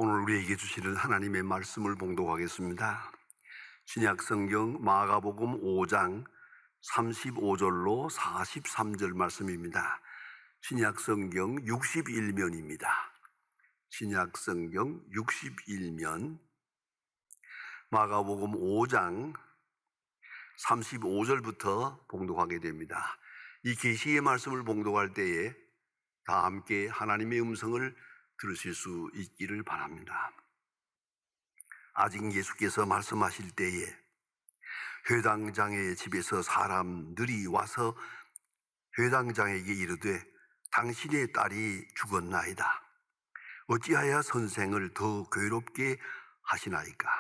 오늘 우리에게 주시는 하나님의 말씀을 봉독하겠습니다. 신약 성경 마가복음 5장 35절로 43절 말씀입니다. 신약 성경 61면입니다. 신약 성경 61면 마가복음 5장 35절부터 봉독하게 됩니다. 이 계시의 말씀을 봉독할 때에 다 함께 하나님의 음성을 들으실 수 있기를 바랍니다. 아직 예수께서 말씀하실 때에 회당장의 집에서 사람들이 와서 회당장에게 이르되 당신의 딸이 죽었나이다. 어찌하여 선생을 더 괴롭게 하시나이까?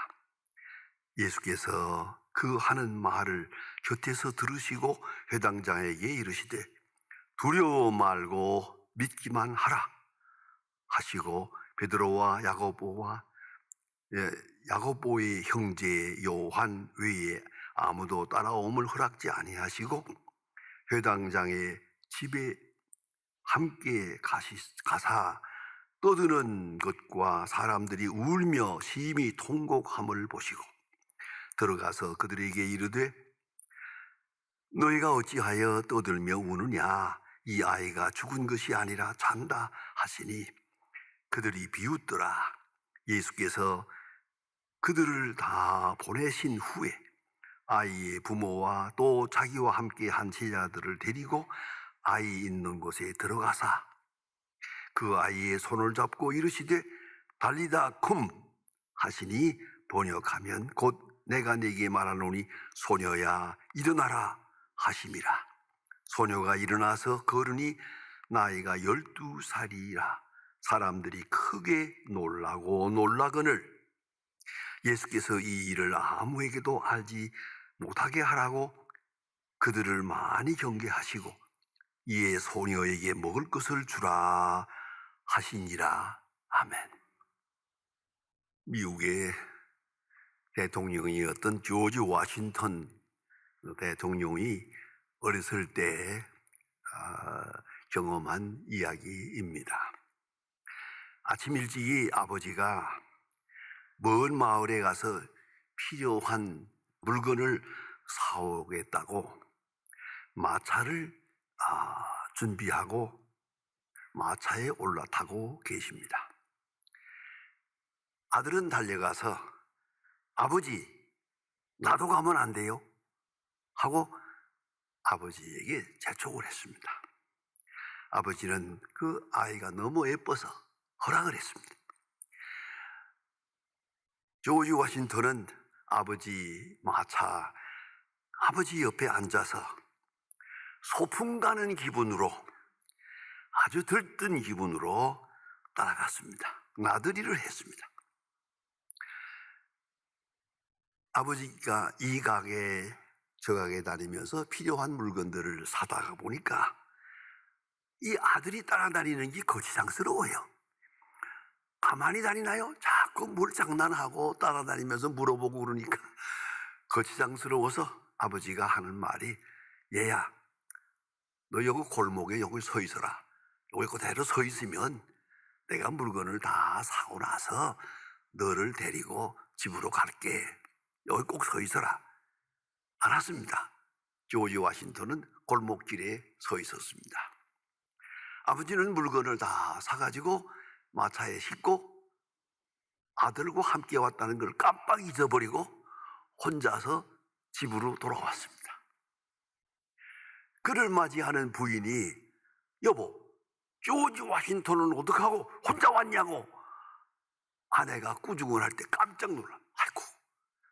예수께서 그 하는 말을 곁에서 들으시고 회당장에게 이르시되 두려워 말고 믿기만 하라 하시고 베드로와 야고보의 형제 요한 외에 아무도 따라옴을 허락지 아니하시고 회당장의 집에 함께 가사 떠드는 것과 사람들이 울며 심히 통곡함을 보시고 들어가서 그들에게 이르되 너희가 어찌하여 떠들며 우느냐? 이 아이가 죽은 것이 아니라 잔다 하시니 그들이 비웃더라. 예수께서 그들을 다 보내신 후에 아이의 부모와 또 자기와 함께 한 제자들을 데리고 아이 있는 곳에 들어가사 그 아이의 손을 잡고 이르시되 달리다 쿰 하시니 번역하면 곧 내가 네게 말하노니 소녀야 일어나라 하심이라. 소녀가 일어나서 걸으니 나이가 12살이라. 사람들이 크게 놀라거늘 예수께서 이 일을 아무에게도 알지 못하게 하라고 그들을 많이 경계하시고 이에 소녀에게 먹을 것을 주라 하시니라. 아멘. 미국의 대통령이었던 조지 워싱턴 대통령이 어렸을 때 경험한 이야기입니다. 아침 일찍이 아버지가 먼 마을에 가서 필요한 물건을 사오겠다고 마차를 준비하고 마차에 올라타고 계십니다. 아들은 달려가서 아버지 나도 가면 안 돼요? 하고 아버지에게 재촉을 했습니다. 아버지는 그 아이가 너무 예뻐서 허락을 했습니다. 조지 워싱턴은 아버지 옆에 앉아서 소풍 가는 기분으로 아주 들뜬 기분으로 따라갔습니다. 나들이를 했습니다. 아버지가 이 가게 저 가게 다니면서 필요한 물건들을 사다가 보니까 이 아들이 따라다니는 게 거지장스러워요. 가만히 다니나요? 자꾸 뭘 장난하고 따라다니면서 물어보고 그러니까 거지장스러워서 아버지가 하는 말이 얘야 너 여기 골목에 여기 서 있어라. 여기 그대로 서 있으면 내가 물건을 다 사고 나서 너를 데리고 집으로 갈게. 여기 꼭 서 있어라. 알았습니다. 조지 워싱턴은 골목길에 서 있었습니다. 아버지는 물건을 다 사가지고 마차에 싣고 아들과 함께 왔다는 걸 깜빡 잊어버리고 혼자서 집으로 돌아왔습니다. 그를 맞이하는 부인이 여보 조지 워싱턴은 어떡하고 혼자 왔냐고 아내가 꾸중을 할 때 깜짝 놀라. 아이고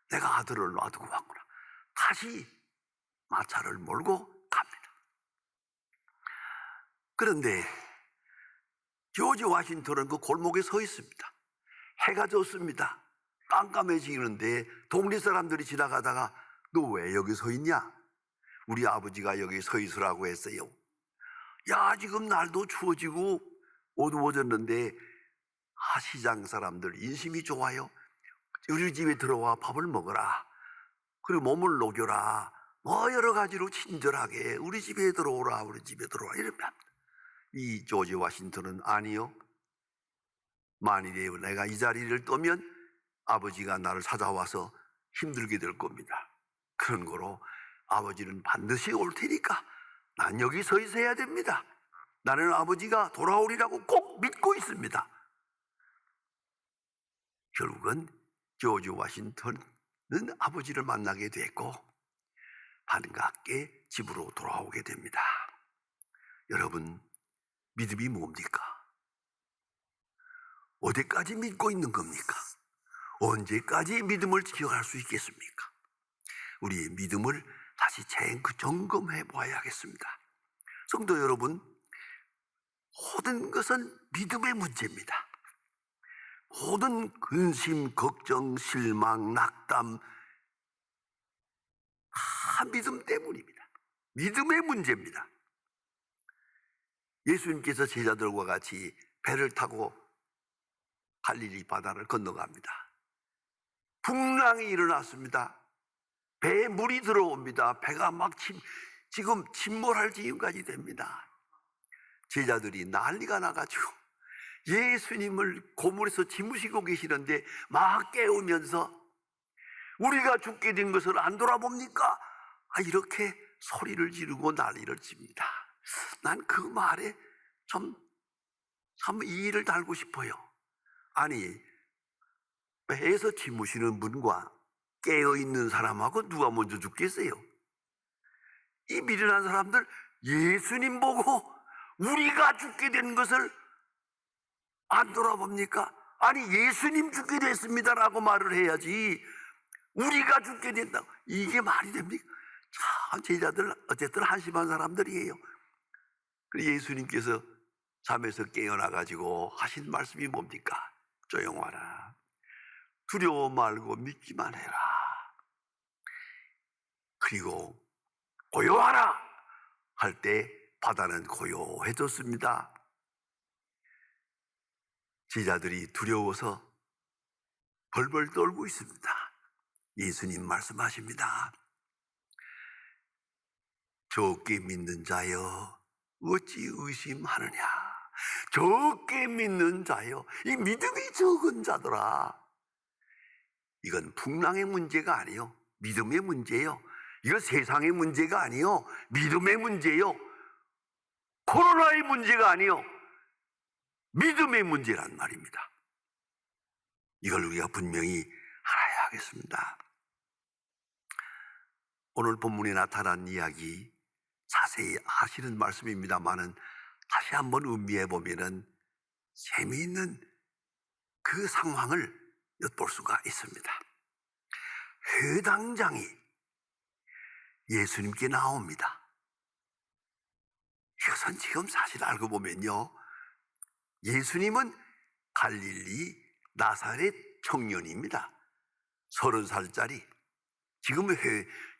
내가 아들을 놔두고 왔구나. 다시 마차를 몰고 갑니다. 그런데 조지 워싱턴은 그 골목에 서 있습니다. 해가 졌습니다. 깜깜해지는데 동네 사람들이 지나가다가 너 왜 여기 서 있냐? 우리 아버지가 여기 서 있으라고 했어요. 야 지금 날도 추워지고 어두워졌는데 시장 사람들 인심이 좋아요. 우리 집에 들어와 밥을 먹어라. 그리고 몸을 녹여라. 뭐 여러 가지로 친절하게 우리 집에 들어오라 이러면 이 조지 워싱턴은 아니요. 만일에 내가 이 자리를 떠면 아버지가 나를 찾아와서 힘들게 될 겁니다. 그런 거로 아버지는 반드시 올 테니까 난 여기 서 있어야 됩니다. 나는 아버지가 돌아오리라고 꼭 믿고 있습니다. 결국은 조지 워싱턴은 아버지를 만나게 됐고 반갑게 집으로 돌아오게 됩니다. 여러분, 믿음이 뭡니까? 어디까지 믿고 있는 겁니까? 언제까지 믿음을 지켜갈 수 있겠습니까? 우리의 믿음을 다시 점검해 보아야겠습니다. 성도 여러분, 모든 것은 믿음의 문제입니다. 모든 근심, 걱정, 실망, 낙담 다 믿음 때문입니다. 믿음의 문제입니다. 예수님께서 제자들과 같이 배를 타고 갈릴리 바다를 건너갑니다. 풍랑이 일어났습니다. 배에 물이 들어옵니다. 배가 막 지금 침몰할 지경까지 됩니다. 제자들이 난리가 나가지고 예수님을 고물에서 지무시고 계시는데 막 깨우면서 우리가 죽게 된 것을 안 돌아봅니까? 이렇게 소리를 지르고 난리를 칩니다. 난 그 말에 참 이의를 달고 싶어요. 아니, 배에서 지무시는 분과 깨어있는 사람하고 누가 먼저 죽겠어요? 이 미련한 사람들 예수님 보고 우리가 죽게 된 것을 안 돌아봅니까? 아니, 예수님 죽게 됐습니다라고 말을 해야지 우리가 죽게 된다고 이게 말이 됩니까? 참 제자들 어쨌든 한심한 사람들이에요. 예수님께서 잠에서 깨어나가지고 하신 말씀이 뭡니까? 조용하라. 두려워 말고 믿기만 해라. 그리고 고요하라 할 때 바다는 고요해졌습니다. 제자들이 두려워서 벌벌 떨고 있습니다. 예수님 말씀하십니다. 적게 믿는 자여 어찌 의심하느냐. 적게 믿는 자여, 이 믿음이 적은 자들아. 이건 풍랑의 문제가 아니에요. 믿음의 문제예요. 이건 세상의 문제가 아니에요. 믿음의 문제예요. 코로나의 문제가 아니에요. 믿음의 문제란 말입니다. 이걸 우리가 분명히 알아야 하겠습니다. 오늘 본문에 나타난 이야기 자세히 아시는 말씀입니다만은 다시 한번 음미해 보면은 재미있는 그 상황을 엿볼 수가 있습니다. 회당장이 예수님께 나옵니다. 이것은 지금 사실 알고 보면요, 예수님은 갈릴리 나사렛 청년입니다. 30살짜리. 지금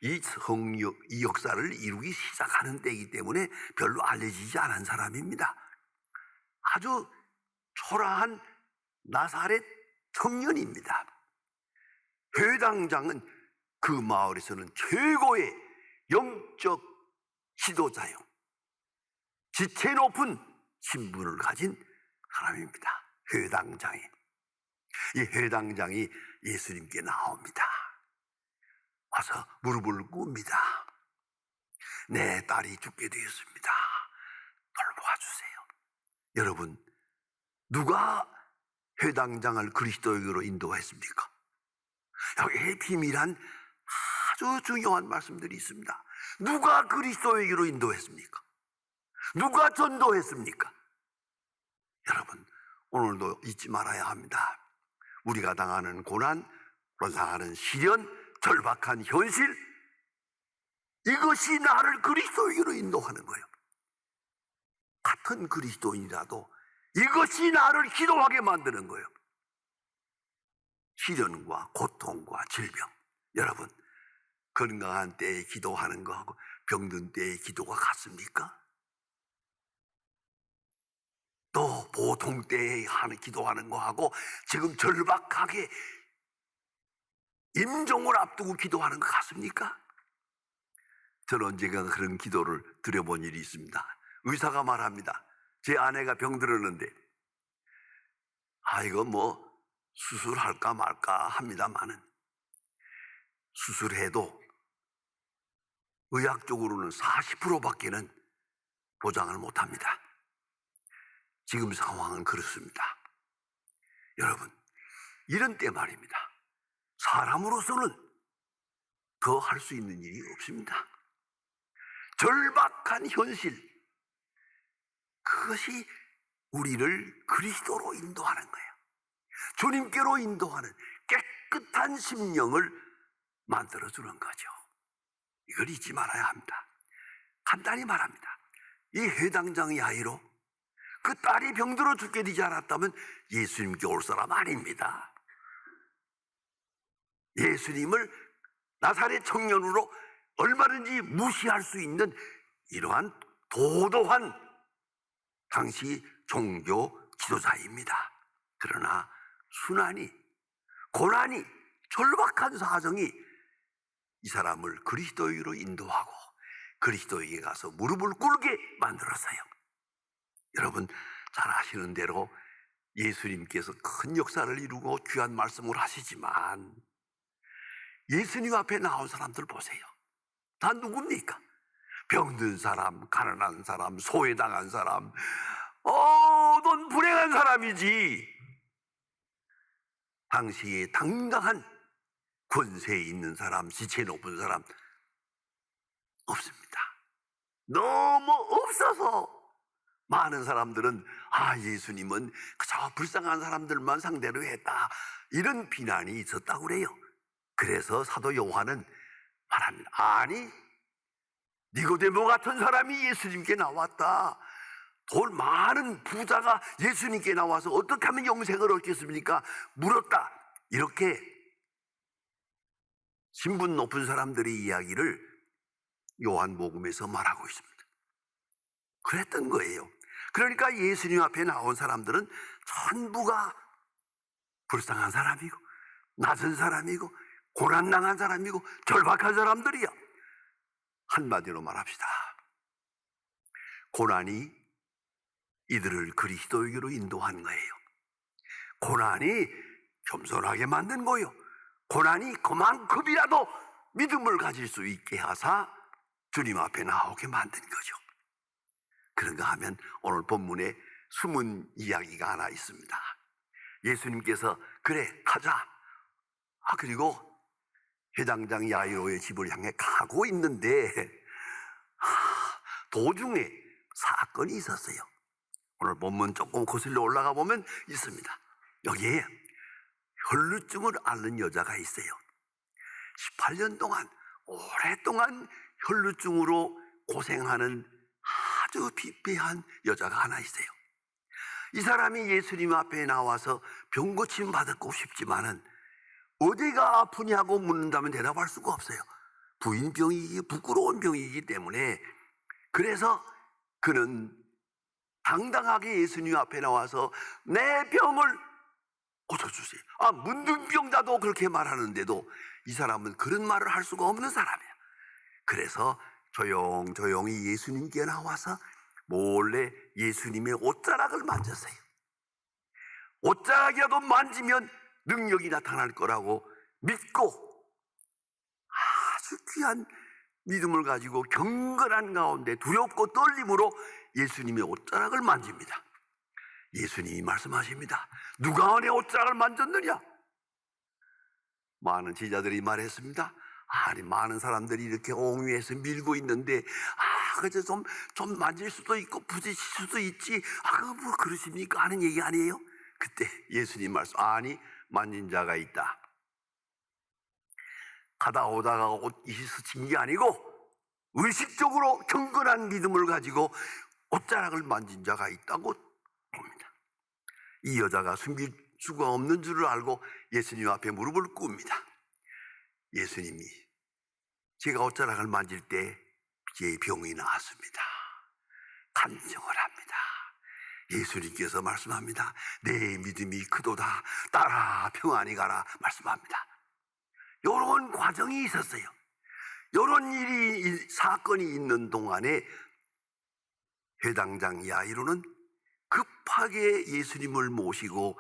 이 역사를 이루기 시작하는 때이기 때문에 별로 알려지지 않은 사람입니다. 아주 초라한 나사렛 청년입니다. 회당장은 그 마을에서는 최고의 영적 지도자요, 지체 높은 신분을 가진 사람입니다. 회당장이. 이 회당장이 예수님께 나옵니다. 와서 무릎을 꿇습니다. 내 딸이 죽게 되었습니다. 돌보아 주세요. 여러분, 누가 회당장을 그리스도에게로 인도했습니까? 여기에 비밀한 아주 중요한 말씀들이 있습니다. 누가 그리스도에게로 인도했습니까? 누가 전도했습니까? 여러분, 오늘도 잊지 말아야 합니다. 우리가 당하는 고난, 당하는 시련, 절박한 현실, 이것이 나를 그리스도에게로 인도하는 거예요. 같은 그리스도인이라도 이것이 나를 기도하게 만드는 거예요. 시련과 고통과 질병. 여러분, 건강한 때에 기도하는 거하고 병든 때의 기도가 같습니까? 또 보통 때에 기도하는 거하고 지금 절박하게 임종을 앞두고 기도하는 것 같습니까? 저는 언젠가 그런 기도를 드려본 일이 있습니다. 의사가 말합니다. 제 아내가 병들었는데 이거 뭐 수술할까 말까 합니다만은 수술해도 의학적으로는 40%밖에는 보장을 못합니다. 지금 상황은 그렇습니다. 여러분, 이런 때 말입니다. 사람으로서는 더 할 수 있는 일이 없습니다. 절박한 현실, 그것이 우리를 그리스도로 인도하는 거예요. 주님께로 인도하는 깨끗한 심령을 만들어주는 거죠. 이걸 잊지 말아야 합니다. 간단히 말합니다. 이 회당장 야이로, 그 딸이 병들어 죽게 되지 않았다면 예수님께 올 사람 아닙니다. 예수님을 나사렛 청년으로 얼마든지 무시할 수 있는 이러한 도도한 당시 종교 지도자입니다. 그러나 순환이, 고난이, 절박한 사정이 이 사람을 그리스도에게로 인도하고 그리스도에게 가서 무릎을 꿇게 만들었어요. 여러분 잘 아시는 대로 예수님께서 큰 역사를 이루고 귀한 말씀을 하시지만 예수님 앞에 나온 사람들 보세요. 다 누굽니까? 병든 사람, 가난한 사람, 소외당한 사람, 넌 불행한 사람이지. 당시에 당당한 권세에 있는 사람, 지체 높은 사람 없습니다. 너무 없어서 많은 사람들은 예수님은 그저 불쌍한 사람들만 상대로 했다, 이런 비난이 있었다고 그래요. 그래서 사도 요한은 말합니다. 아니, 니고데모 같은 사람이 예수님께 나왔다. 돈 많은 부자가 예수님께 나와서 어떻게 하면 영생을 얻겠습니까? 물었다. 이렇게 신분 높은 사람들의 이야기를 요한복음에서 말하고 있습니다. 그랬던 거예요. 그러니까 예수님 앞에 나온 사람들은 전부가 불쌍한 사람이고 낮은 사람이고 고난당한 사람이고 절박한 사람들이야. 한마디로 말합시다. 고난이 이들을 그리스도에게로 인도한 거예요. 고난이 겸손하게 만든 거예요. 고난이 그만큼이라도 믿음을 가질 수 있게 하사 주님 앞에 나오게 만든 거죠. 그런가 하면 오늘 본문에 숨은 이야기가 하나 있습니다. 예수님께서 그래 가자. 그리고 회당장 야이로의 집을 향해 가고 있는데 도중에 사건이 있었어요. 오늘 본문 조금 거슬러 올라가 보면 있습니다. 여기에 혈루증을 앓는 여자가 있어요. 18년 동안 오랫동안 혈루증으로 고생하는 아주 피폐한 여자가 하나 있어요. 이 사람이 예수님 앞에 나와서 병 고침 받고 싶지만은 어디가 아프냐고 묻는다면 대답할 수가 없어요. 부인병이기, 부끄러운 병이기 때문에. 그래서 그는 당당하게 예수님 앞에 나와서 내 병을 고쳐주세요. 문둥병자도 그렇게 말하는데도 이 사람은 그런 말을 할 수가 없는 사람이에요. 그래서 조용히 예수님께 나와서 몰래 예수님의 옷자락을 만졌어요. 옷자락이라도 만지면 능력이 나타날 거라고 믿고 아주 귀한 믿음을 가지고 경건한 가운데 두렵고 떨림으로 예수님의 옷자락을 만집니다. 예수님이 말씀하십니다. 누가 내 옷자락을 만졌느냐? 많은 제자들이 말했습니다. 아니, 많은 사람들이 이렇게 옹위해서 밀고 있는데 그저 좀 만질 수도 있고 부딪힐 수도 있지. 그거 뭐 그러십니까? 하는 얘기 아니에요? 그때 예수님 말씀, 아니, 만진 자가 있다. 가다 오다가 옷이 스친 게 아니고 의식적으로 경건한 믿음을 가지고 옷자락을 만진 자가 있다고 봅니다. 이 여자가 숨길 수가 없는 줄을 알고 예수님 앞에 무릎을 꿇습니다. 예수님이 제가 옷자락을 만질 때 제 병이 나았습니다. 간증을 합니다. 예수님께서 말씀합니다. 내 믿음이 크도다. 따라 평안히 가라 말씀합니다. 이런 과정이 있었어요. 이런 사건이 있는 동안에 회당장 야이로는 급하게 예수님을 모시고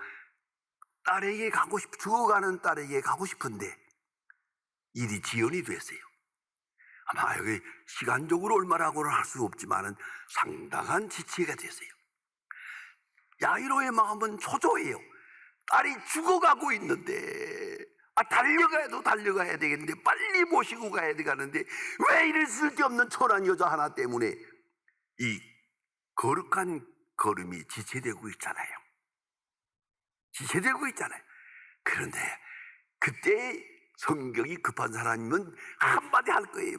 딸에게 죽어가는 딸에게 가고 싶은데 일이 지연이 됐어요. 아마 여기 시간적으로 얼마라고는 할 수 없지만은 상당한 지체가 됐어요. 야이로의 마음은 초조해요. 딸이 죽어가고 있는데 달려가야 되겠는데 빨리 모시고 가야 되겠는데 왜 이럴 쓸데없는 초란 여자 하나 때문에 이 거룩한 걸음이 지체되고 있잖아요. 그런데 그때 성격이 급한 사람이면 한마디 할 거예요.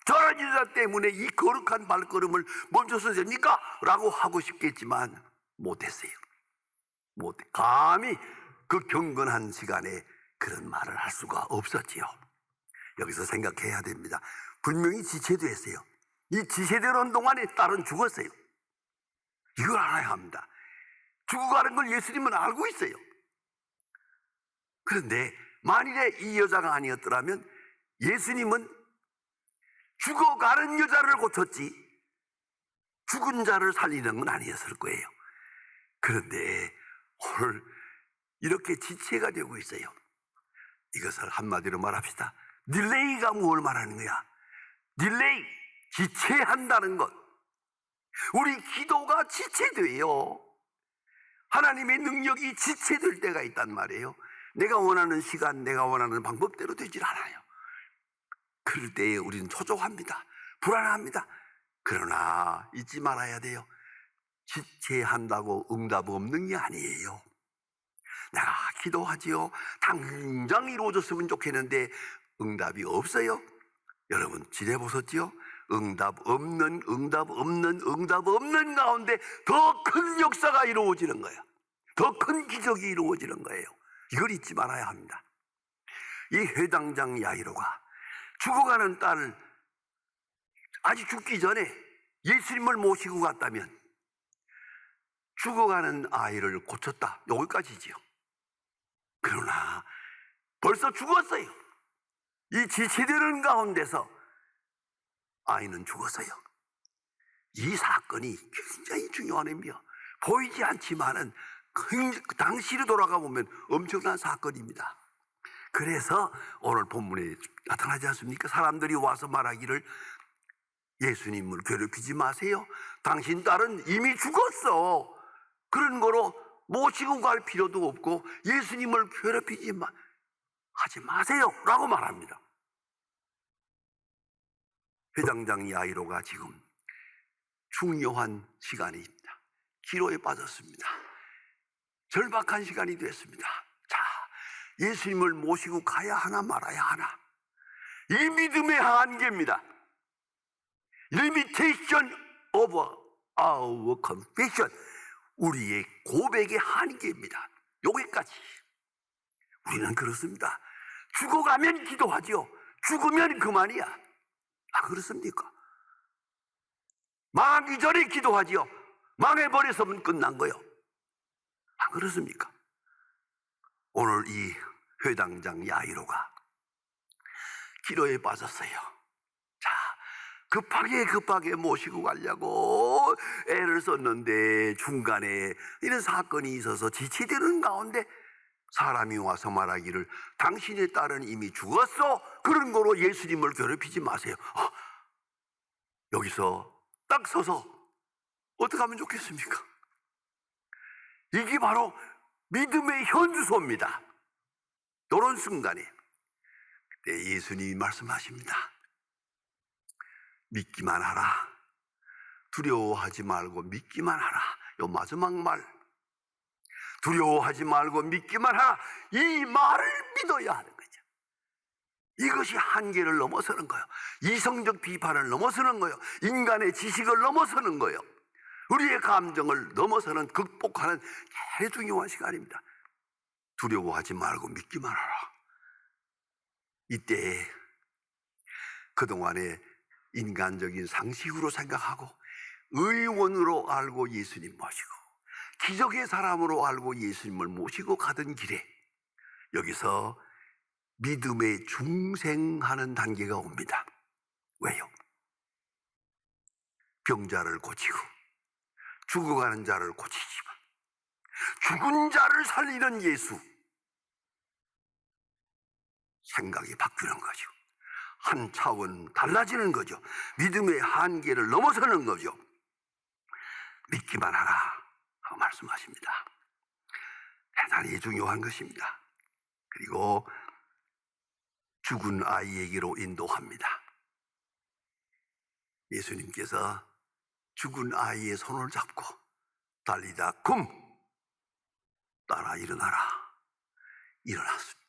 저런 여자 때문에 이 거룩한 발걸음을 멈춰서 됩니까? 라고 하고 싶겠지만 못했어요. 감히 그 경건한 시간에 그런 말을 할 수가 없었지요. 여기서 생각해야 됩니다. 분명히 지체됐어요. 이 지체되는 동안에 딸은 죽었어요. 이걸 알아야 합니다. 죽어가는 걸 예수님은 알고 있어요. 그런데 만일에 이 여자가 아니었더라면 예수님은 죽어가는 여자를 고쳤지 죽은 자를 살리는 건 아니었을 거예요. 그런데 오늘 이렇게 지체가 되고 있어요. 이것을 한마디로 말합시다. 딜레이가 뭘 말하는 거야? 딜레이, 지체한다는 것. 우리 기도가 지체돼요. 하나님의 능력이 지체될 때가 있단 말이에요. 내가 원하는 시간, 내가 원하는 방법대로 되질 않아요. 그럴 때에 우리는 초조합니다. 불안합니다. 그러나 잊지 말아야 돼요. 지체한다고 응답 없는 게 아니에요. 내가 기도하지요. 당장 이루어졌으면 좋겠는데 응답이 없어요. 여러분 지내보셨지요? 응답 없는 가운데 더 큰 역사가 이루어지는 거예요. 더 큰 기적이 이루어지는 거예요. 이걸 잊지 말아야 합니다. 이 회당장 야이로가 죽어가는 딸을 아직 죽기 전에 예수님을 모시고 갔다면 죽어가는 아이를 고쳤다. 여기까지지요. 그러나 벌써 죽었어요. 이 지체되는 가운데서 아이는 죽었어요. 이 사건이 굉장히 중요한 의미요. 보이지 않지만은 당시로 돌아가 보면 엄청난 사건입니다. 그래서 오늘 본문에 나타나지 않습니까? 사람들이 와서 말하기를 예수님을 괴롭히지 마세요. 당신 딸은 이미 죽었어. 그런 거로 모시고 갈 필요도 없고 예수님을 하지 마세요 라고 말합니다. 회당장 야이로가 지금 중요한 시간입니다. 기로에 빠졌습니다. 절박한 시간이 됐습니다. 자, 예수님을 모시고 가야 하나 말아야 하나. 이 믿음의 한계입니다. Limitation of our confession. 우리의 고백의 한계입니다. 여기까지. 우리는 그렇습니다. 죽어가면 기도하죠. 죽으면 그만이야. 그렇습니까? 망하기 전에 기도하지요. 망해버려서는 끝난 거요. 그렇습니까? 오늘 이 회당장 야이로가 기로에 빠졌어요. 자, 급하게 모시고 가려고 애를 썼는데 중간에 이런 사건이 있어서 지체되는 가운데 사람이 와서 말하기를 당신의 딸은 이미 죽었어. 그런 거로 예수님을 괴롭히지 마세요. 여기서 딱 서서 어떻게 하면 좋겠습니까? 이게 바로 믿음의 현주소입니다. 이런 순간에 그때 예수님이 말씀하십니다. 믿기만 하라. 두려워하지 말고 믿기만 하라. 요 마지막 말. 두려워하지 말고 믿기만 하라. 이 말을 믿어야 하는 거죠. 이것이 한계를 넘어서는 거예요. 이성적 비판을 넘어서는 거예요. 인간의 지식을 넘어서는 거예요. 우리의 감정을 넘어서는 극복하는 제일 중요한 시간입니다. 두려워하지 말고 믿기만 하라. 이때 그동안에 인간적인 상식으로 생각하고 의원으로 알고 예수님 모시고 기적의 사람으로 알고 예수님을 모시고 가던 길에 여기서 믿음의 중생하는 단계가 옵니다. 왜요? 병자를 고치고 죽어가는 자를 고치지만 죽은 자를 살리는 예수. 생각이 바뀌는 거죠. 한 차원 달라지는 거죠. 믿음의 한계를 넘어서는 거죠. 믿기만 하라 하고 말씀하십니다. 대단히 중요한 것입니다. 그리고 죽은 아이에게로 인도합니다. 예수님께서 죽은 아이의 손을 잡고 달리다 굼 따라 일어나라. 일어났습니다.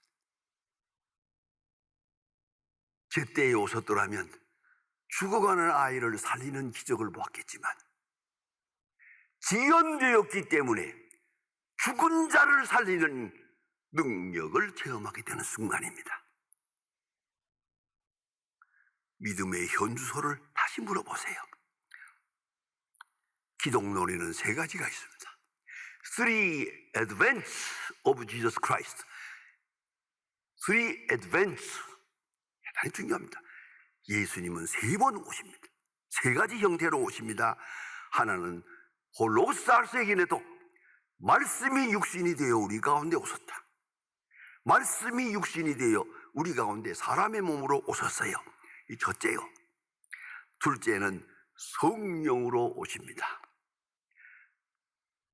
제때에 오셨더라면 죽어가는 아이를 살리는 기적을 보았겠지만 지연되었기 때문에 죽은 자를 살리는 능력을 체험하게 되는 순간입니다. 믿음의 현주소를 다시 물어보세요. 기독론에는 세 가지가 있습니다. Three advents of Jesus Christ. Three advents. 대단히 중요합니다. 예수님은 세 번 오십니다. 세 가지 형태로 오십니다. 하나는 홀로스타르스에게도 말씀이 육신이 되어 우리 가운데 오셨다. 말씀이 육신이 되어 우리 가운데 사람의 몸으로 오셨어요. 이 첫째요. 둘째는 성령으로 오십니다.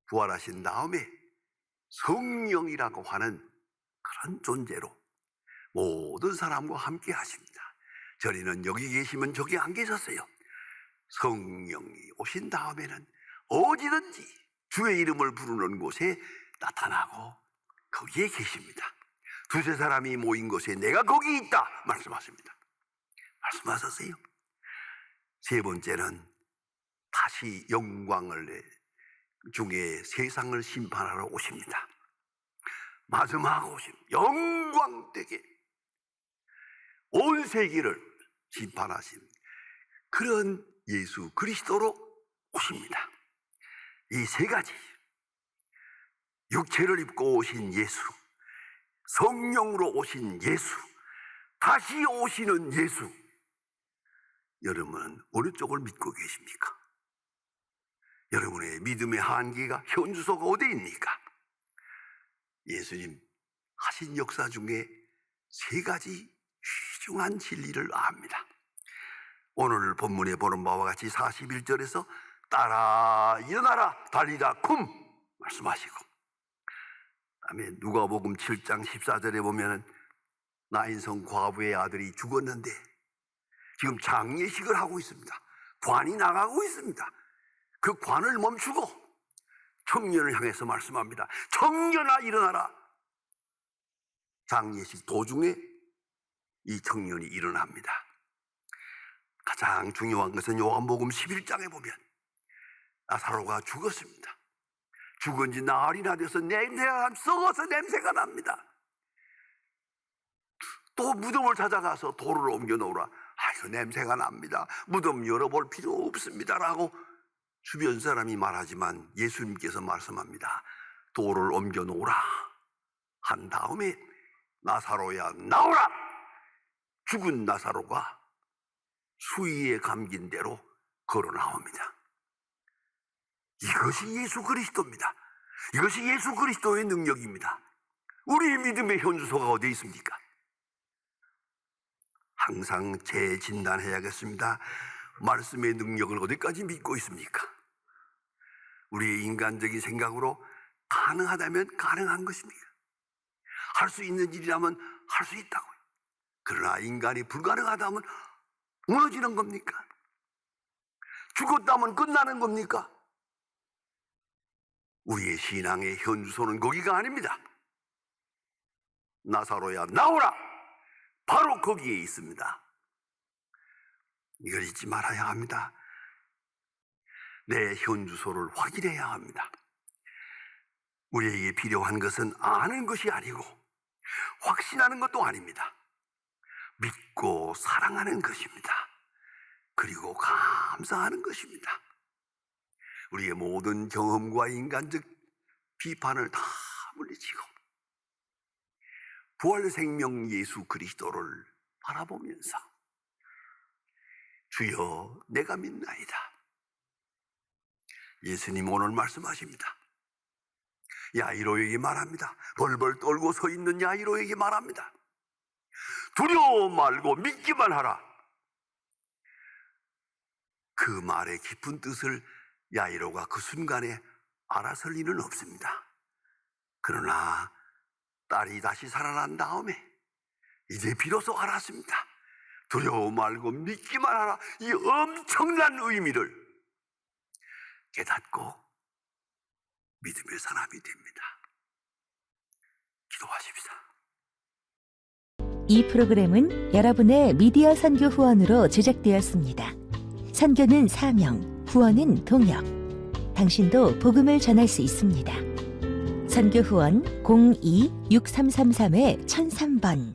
부활하신 다음에 성령이라고 하는 그런 존재로 모든 사람과 함께 하십니다. 저리는 여기 계시면 저기 안 계셨어요. 성령이 오신 다음에는 어디든지 주의 이름을 부르는 곳에 나타나고 거기에 계십니다. 두세 사람이 모인 곳에 내가 거기 있다 말씀하십니다. 말씀하셨어요. 세 번째는 다시 영광을 중에 세상을 심판하러 오십니다. 마지막 오심 영광되게 온 세계를 심판하신 그런 예수 그리스도로 오십니다. 이 세 가지, 육체를 입고 오신 예수, 성령으로 오신 예수, 다시 오시는 예수, 여러분은 어느 쪽을 믿고 계십니까? 여러분의 믿음의 한계가 현주소가 어디입니까? 예수님 하신 역사 중에 세 가지 귀중한 진리를 압니다. 오늘 본문에 보는 바와 같이 41절에서 따라 일어나라 달리다 쿰 말씀하시고, 그다음에 누가복음 7장 14절에 보면은 나인성 과부의 아들이 죽었는데 지금 장례식을 하고 있습니다. 관이 나가고 있습니다. 그 관을 멈추고 청년을 향해서 말씀합니다. 청년아 일어나라. 장례식 도중에 이 청년이 일어납니다. 가장 중요한 것은 요한복음 11장에 보면 나사로가 죽었습니다. 죽은 지 나흘이나 돼서 썩어서 냄새가 납니다. 또 무덤을 찾아가서 돌을 옮겨 놓으라. 아이고 냄새가 납니다. 무덤 열어볼 필요 없습니다라고 주변 사람이 말하지만 예수님께서 말씀합니다. 돌을 옮겨 놓으라 한 다음에 나사로야 나오라. 죽은 나사로가 수위에 감긴 대로 걸어 나옵니다. 이것이 예수 그리스도입니다. 이것이 예수 그리스도의 능력입니다. 우리의 믿음의 현주소가 어디에 있습니까? 항상 재진단해야겠습니다. 말씀의 능력을 어디까지 믿고 있습니까? 우리의 인간적인 생각으로 가능하다면 가능한 것입니까? 할 수 있는 일이라면 할 수 있다고요. 그러나 인간이 불가능하다면 무너지는 겁니까? 죽었다면 끝나는 겁니까? 우리의 신앙의 현주소는 거기가 아닙니다. 나사로야 나오라. 바로 거기에 있습니다. 이걸 잊지 말아야 합니다. 내 현주소를 확인해야 합니다. 우리에게 필요한 것은 아는 것이 아니고 확신하는 것도 아닙니다. 믿고 사랑하는 것입니다. 그리고 감사하는 것입니다. 우리의 모든 경험과 인간적 비판을 다 물리치고 부활생명 예수 그리스도를 바라보면서 주여 내가 믿나이다. 예수님 오늘 말씀하십니다. 야이로에게 말합니다. 벌벌 떨고 서 있는 야이로에게 말합니다. 두려워 말고 믿기만 하라. 그 말의 깊은 뜻을 야이로가 그 순간에 알아설 리는 없습니다. 그러나 딸이 다시 살아난 다음에 이제 비로소 알았습니다. 두려워 말고 믿기만 하라. 이 엄청난 의미를 깨닫고 믿음의 사람이 됩니다. 기도하십시다. 이 프로그램은 여러분의 미디어 선교 후원으로 제작되었습니다. 선교는 사명, 후원은 동역. 당신도 복음을 전할 수 있습니다. 선교 후원 02-6333-1003번